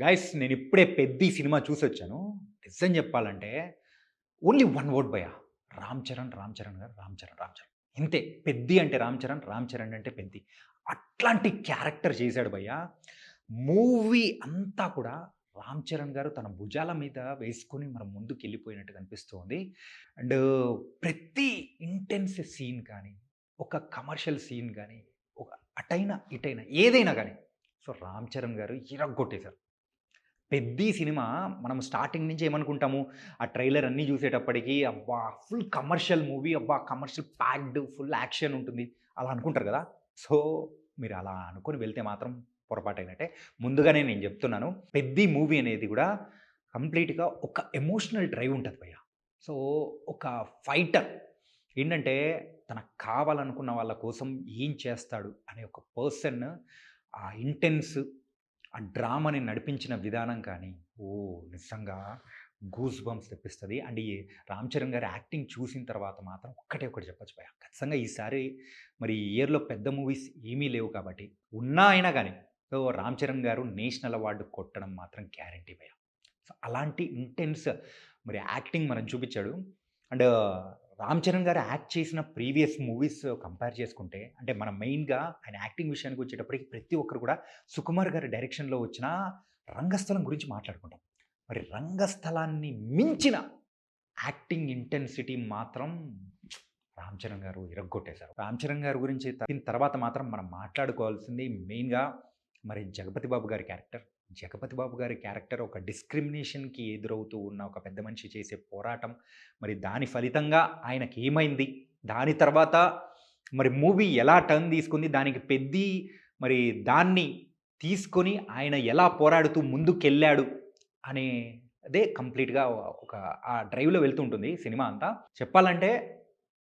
Guys నేనిప్పుడే 'Peddi' cinema చూసొచ్చాను. నిజం జెప్పాలంటే ఓన్లీ వన్ వర్డ్ భయ్యా. 'రామ్ చరణ్', 'రామ్ చరణ్' గారు 'రామ్ చరణ్', 'రామ్ చరణ్' ఇంతే. 'పెద్ది' అంటే 'రామ్ చరణ్', 'రామ్ చరణ్' అంటే 'పెద్ది.' అట్లాంటి క్యారెక్టర్ చేశాడు భయ్యా. మూవీ అంతా కూడా 'రామ్ చరణ్' గారు తన భుజాల మీద వేసుకొని మనం ముందుకెళ్ళిపోయినట్టుగా అనిపిస్తోంది. అండ్ ప్రతి ఇంటెన్స్ సీన్ కానీ, ఒక కమర్షియల్ సీన్ గానీ, ఒక అటైనా, ఇటైనా ఏదైనా గానీ సో 'రామ్ చరణ్' గారు ఇరగ్గొట్టేశారు. 'పెద్ది' సినిమా మనం స్టార్టింగ్ నుంచి ఏమనుకుంటాము, ఆ ట్రైలర్ అన్నీ చూసేటప్పటికి అబ్బా! ఫుల్ కమర్షియల్ మూవీ, అబ్బా! కమర్షియల్ ప్యాక్డ్ ఫుల్ యాక్షన్ ఉంటుంది. అలా అనుకుంటారు గదా! సో, మీరు అలా అనుకోని వెళ్తే మాత్రం పొరపాటైనట్టే. ముందుగానే నేను జెప్తున్నాను. 'పెద్ది' మూవీ అనేది గూడా కంప్లీట్‌గా ఒక ఎమోషనల్ డ్రైవ్ ఉంటది భయ్యా. సో, ఒక ఫైటర్ ఏంటంటే, తనకు కావాలనుకున్న వాళ్ళ కోసం ఏం చేస్తాడు అనే ఒక పర్సన్ ఆ ఇంటెన్స్ ఆ డ్రామాని నడిపించిన విధానం కానీ, ఓహ్! నిజంగా గూస్ బంప్స్ తెప్పిస్తది. అండ్ ఈ 'రామ్ చరణ్' గారి యాక్టింగ్ చూసిన తర్వాత మాత్రం ఒక్కటే ఒకటి చెప్పొచ్చు భయ్యా. ఖచ్చితంగా ఈసారి మరి ఈ ఇయర్‌లో పెద్ద మూవీస్ ఏమీ లేవు కాబట్టి, ఉన్నా అయినా గాని సో 'రామ్ చరణ్' గారు నేషనల్ అవార్డ్ కొట్టడం మాత్రం గ్యారంటీ భయ్యా. సో అలాంటి ఇంటెన్స్ మరి యాక్టింగ్ మనకు చూపిచ్చాడు. అండ్ 'రామ్ చరణ్' గారు యాక్ట్ చేసిన ప్రీవియస్ మూవీస్ కంపేర్ చేసుకుంటే, అంటే మనం మెయిన్‌గా ఆయన యాక్టింగ్ విషయానికొచ్చేటప్పటికి ప్రతి ఒక్కరు కూడా 'సుకుమార్' గారి డైరెక్షన్‌లో వచ్చిన 'రంగస్థలం' గురించి మాట్లాడుకుంటాం. మరి 'రంగస్థలాన్ని' మించిన యాక్టింగ్ ఇంటెన్సిటీ మాత్రం 'రామ్ చరణ్' గారు ఇరగ్గొట్టేశారు. 'రామ్ చరణ్' గారి గురించి తప్పిన తర్వాత మాత్రం మనం మాట్లాడుకోవాల్సింది మెయిన్‌గా మరి 'జగపతి బాబు' గారి క్యారెక్టర్. 'జగపతి బాబు' గారి క్యారెక్టర్ ఒక డిస్క్రిమినేషన్‌కి ఎదురవుతూ ఉన్న ఒక పెద్ద మనిషి చేసే పోరాటం, మరి దాని ఫలితంగా ఆయనకేమైంది? దాని తర్వాత మరి మూవీ ఎలా టర్న్ తీసుకుంది? దానికి 'పెద్ది' మరి దాన్ని తీసుకొని ఆయన ఎలా పోరాడుతూ ముందుకెళ్ళాడు అనేదే కంప్లీట్‌గా ఒక ఆ డ్రైవ్‌లో వెళ్తూ ఉంటుంది సినిమా అంతా. చెప్పాలంటే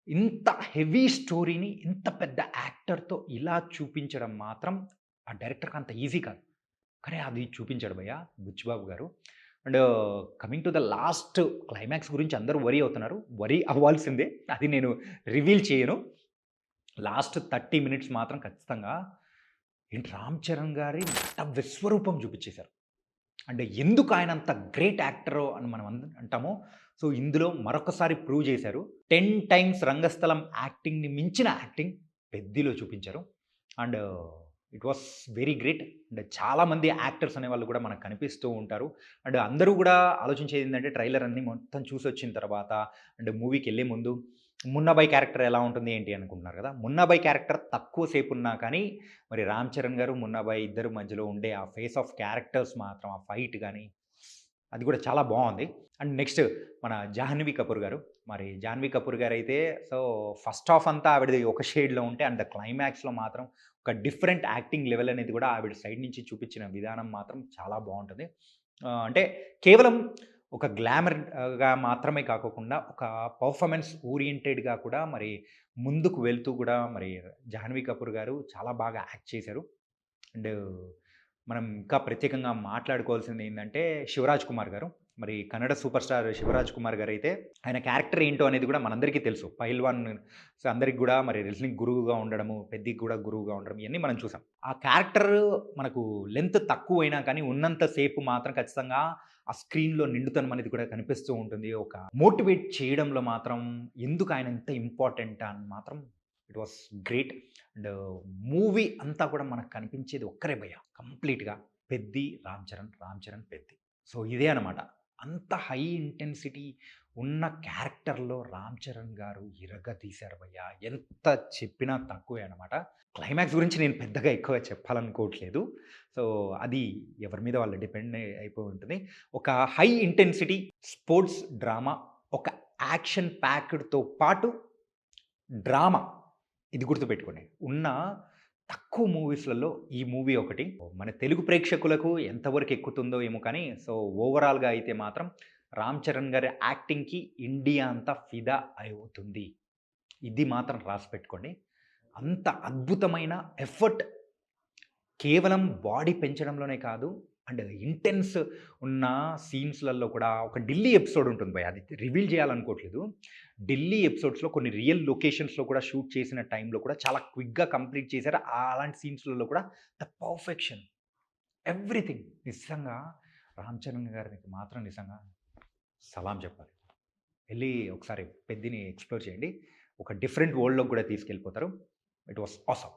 ఇంత హెవీ స్టోరీని ఇంత పెద్ద యాక్టర్‌తో ఇలా చూపించడం మాత్రం ఆ డైరెక్టర్‌కి అంత ఈజీ కాదు. కానీ అది చూపించాడు భయ్యా 'బుచ్చిబాబు' గారు. And coming to the last climax గురించి అందరూ వరీ అవుతున్నారు. వరీ అవ్వాల్సిందే. అది నేను రివీల్ చేయను. లాస్ట్ 30 మినిట్స్ మాత్రం ఖచ్చితంగా ఏంటి 'రామ్ చరణ్' గారి నట విశ్వరూపం చూపించేశారు. అంటే ఎందుకు ఆయన అంత గ్రేట్ యాక్టరో అని మనం అంటామో, సో ఇందులో మరొకసారి ప్రూవ్ చేశారు. 10 టైమ్స్ 'రంగస్థలం' యాక్టింగ్‌ని మించిన యాక్టింగ్ 'పెద్దిలో' చూపించారు. And it was very great. And చాలామంది యాక్టర్స్ అనేవాళ్ళు కూడా మనకు కనిపిస్తూ ఉంటారు. అండ్ అందరూ కూడా ఆలోచించేది ఏందంటే ట్రైలర్ అన్నీ మొత్తం చూసొచ్చిన తర్వాత అండ్ మూవీకెళ్ళే ముందు 'మున్నాబాయ్' క్యారెక్టర్ ఎలా ఉంటుంది ఏంటి అనుకుంటున్నారు కదా! 'మున్నాబాయ్' క్యారెక్టర్ తక్కువ సేపున్నా కానీ మరి 'రామ్ చరణ్' గారు, 'మున్నాబాయ్' ఇద్దరి మధ్యలో ఉండే ఆ ఫేస్ ఆఫ్ క్యారెక్టర్స్ మాత్రం ఆ ఫైట్ గాని, అది కూడా చాలా బావుంది. అండ్ నెక్స్ట్ మన 'జాహ్నవి కపూర్' గారు. మరి 'జాహ్నవి కపూర్' గారైతే సో, ఫస్ట్ హాఫ్ అంతా ఆవిడది ఒక షేడ్‌లో ఉంటే అండ్ క్లైమాక్స్‌లో మాత్రం ఒక డిఫరెంట్ యాక్టింగ్ లెవెల్ అనేది కూడా ఆవిడ సైడ్ నుంచి చూపించిన విధానం మాత్రం చాలా బావుంటది. అంటే కేవలం ఒక గ్లామర్‌గా మాత్రమే కాకోకుండా ఒక పర్ఫార్మెన్స్ ఓరియెంటెడ్‌గా కూడా మరి ముందుకు వెళ్తూ కూడా మరి 'జాహ్నవి కపూర్' గారు చాలా బాగా యాక్ట్ చేశారు. అండ్ మనం ఇంకా ప్రత్యేకంగా మాట్లాడుకోవాల్సిందేందంటే 'శివరాజ్ కుమార్' గారు. మరి కన్నడ సూపర్ స్టార్ 'శివరాజ్ కుమార్' గారైతే ఆయన క్యారెక్టర్ ఏంటో అనేది కూడా మనందరికీ తెలుసు. పైల్వాన్ సో, అందరికి గూడా మరి రెజ్లింగ్ గురువుగా ఉండడము, పెద్దికి గూడా గురువుగా ఉండడం ఇయన్నీ మనం చూసాం. ఆ క్యారెక్టర్ మనకు లెంత్ తక్కువైనా కానీ ఉన్నంత సేపు మాత్రం ఖచ్చితంగా ఆ స్క్రీన్‌లో నిండుతనం అనేది కూడా కనిపిస్తూ ఉంటుంది. ఒక మోటివేట్ చేయడంలో మాత్రం ఎందుకు ఆయన ఇంత ఇంపార్టెంట్ అని మాత్రం it was great. And movie అంతా కూడా మనకు కనిపించేది ఒక్కరే భయ్య కంప్లీట్‌గా 'పెద్ది', 'రామ్ చరణ్', 'రామ్ చరణ్', 'పెద్ది'. సో, ఇదే అనమాట. అంత హై ఇంటెన్సిటీ ఉన్న క్యారెక్టర్‌లో 'రామ్ చరణ్' గారు ఇరగదీశారు భయ్య. ఎంత చెప్పినా తక్కువే అనమాట. క్లైమాక్స్ గురించి నేను పెద్దగా ఎక్కువ చెప్పాలనుకోవట్లేదు. సో, అది ఎవరి మీద వాళ్ళు డిపెండ్ అయిపోయి ఉంటుంది. ఒక హై ఇంటెన్సిటీ స్పోర్ట్స్ డ్రామా, ఒక యాక్షన్ ప్యాక్డ్‌తో పాటు డ్రామా. ఇది గుర్తుపెట్టుకోండి. ఉన్న తక్కువ మూవీస్‌లలో ఈ మూవీ ఒకటి. మన తెలుగు ప్రేక్షకులకు ఎంతవరకు ఎక్కుతుందో ఏమో కానీ, సో, ఓవరాల్‌గా అయితే మాత్రం 'రామ్ చరణ్' గారి యాక్టింగ్‌కి ఇండియా అంతా ఫిదా అవుతుంది. ఇది మాత్రం రాసిపెట్టుకోండి. అంత అద్భుతమైన ఎఫర్ట్ కేవలం బాడీ పెంచడంలోనే కాదు. అండ్ ఇంటెన్స్ ఉన్న సీన్స్‌లలో కూడా ఒక ఢిల్లీ ఎపిసోడ్ ఉంటుంది భయ్. అది రివీల్ చేయాలనుకోవట్లేదు. ఢిల్లీ ఎపిసోడ్స్‌లో కొన్ని రియల్ లొకేషన్స్‌లో కూడా షూట్ చేసిన టైంలో కూడా చాలా క్విక్‌గా కంప్లీట్ చేశారు. అలాంటి సీన్స్‌లలో కూడా ద పర్ఫెక్షన్ ఎవ్రీథింగ్ నిజంగా రామ్ చరణ్ గారికి మాత్రం నిజంగా సలాం చెప్పాలి. వెళ్లి ఒకసారి 'పెద్దిని' ఎక్స్‌ప్లోర్ చేయండి. ఒక డిఫరెంట్ వరల్డ్‌లోకి కూడా తీసుకెళ్ళిపోతారు. It was awesome.